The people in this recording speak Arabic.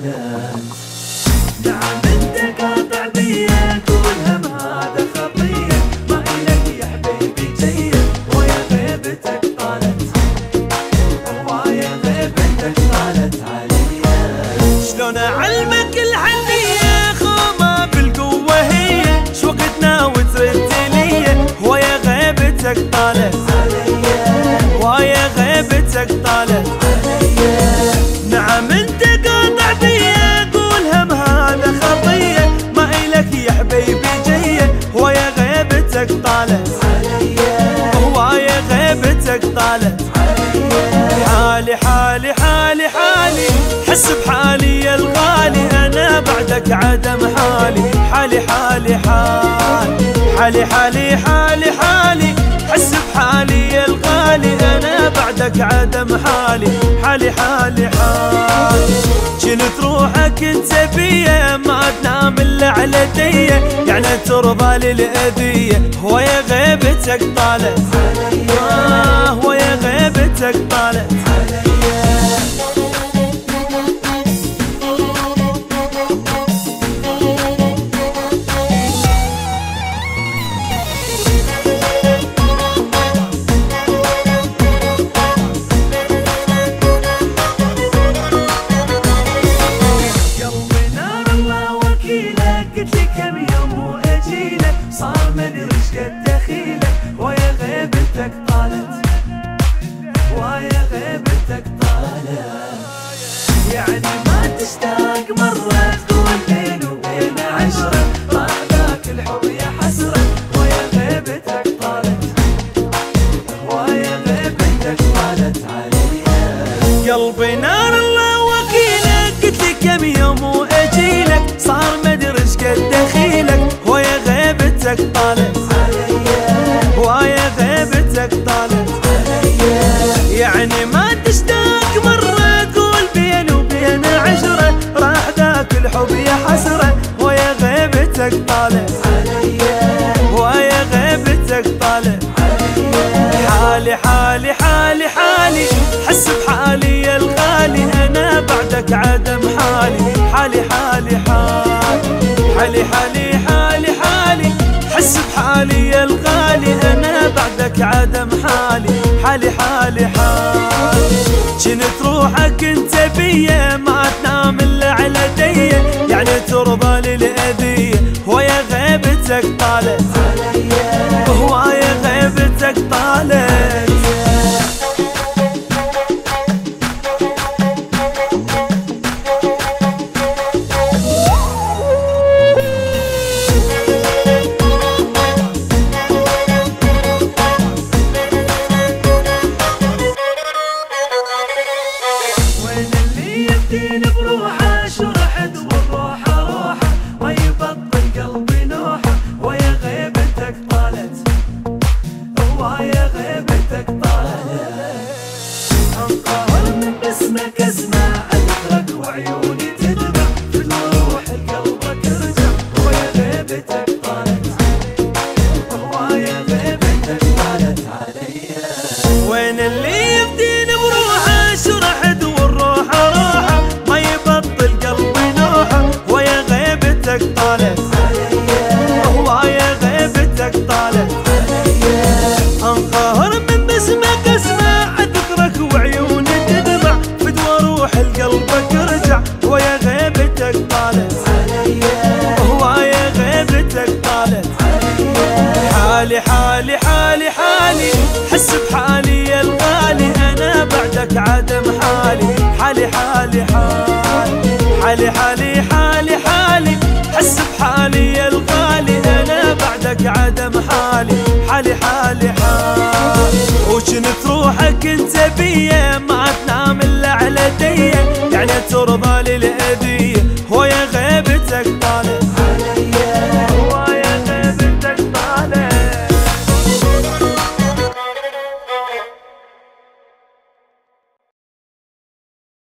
طالت. نعم انت قاطع بيا قولها ما هذا خطيه، ما الك يا حبيبي جيه ويا غيبتك طالت، ويا غيبتك طالت عليا. شلون اعلمك الحنيه خومه بالقوه هي، شو وقتنا وترد لي ويا غيبتك طالت عليا، ويا غيبتك طالت عليا. نعم انت قاطع بيا قولها ما هذا خطيه، ما الك يا حبيبي جيه ويا غيبتك طالت عليا، ويا غيبتك طالت عليا. حالي حالي حالي حالي حس بحالي يا الغالي، انا بعدك عدم حالي. حالي حالي حالي حالي حالي حالي حالي حس بحالي يا الغالي، انا بعدك عدم حالي. حالي حالي حالي جنت روحك انت بيا، ما تنام الا على ديه، يعني ترضى للاذيه ويا غيبتك طالت عليا، ويا غيبتك طالت عليا. قلت لي كم يوم واجيلك، صار مدري ايش قد دخيلك ويا غيبتك طالت، ويا غيبتك طالت. يعني ما تشتاق مرة تقول بين وبين عشرة، طال ذاك الحب يا حسرة ويا غيبتك طالت، ويا غيبتك طالت عليا. قلبي نار الله وكيلك، قلت لي كم يوم واجيلك، صار مدري ايش قد دخيلك ويا غيبتك طالت عليا، ويا غيبتك طالت عليا. يعني ما تشتاق مرة تقول بين وبين عشرة، راح ذاك الحب يا حسرة ويا غيبتك طالت عليا، ويا غيبتك طالت عليا. حالي حالي حالي حالي حس بحالي يا الغالي، انا بعدك عدم حالي. حالي حالي حالي حالي حالي حالي حالي حس بحالي يا الغالي، انا بعدك عدم حالي. حالي حالي حالي جنت روحك انت بيا، ما تنام الا على ديه، يعني ترضى للاذيه ويا غيبتك طالت عليا، ويا غيبتك طالت. يبدين بروحه شرحت والروحه روحه، ما يبطل قلبي نوحه ويا غيبتك طالت، ويا غيبتك طالت. انقهر من باسمك اسمع اذكرك وعيوني تدمع، في الروح لقلبك ارجع ويا غيبتك طالت، ويا غيبتك طالت عليا. وين اللي يبدين بروحه شرحت والروحه روحه، ما يبطل قلبي نوحه ويا غيبتك طالت عليا، ويا غيبتك طالت عليا. انقهر من باسمك اسمع اذكرك وعيوني تدمع، فدوى روح لقلبك ارجع ويا غيبتك طالت عليا، ويا غيبتك طالت عليا. حالي حالي حالي حالي حس بحالي يا الغالي، انا بعدك عدم حالي. حالي حالي حالي حالي حالي حالي حالي حس بحالي يا الغالي، انا بعدك عدم حالي. حالي حالي حالي وجنت روحك انت بيا، ما تنام الا على ديه، يعني ترضى للاذيه ويا غيبتك طالت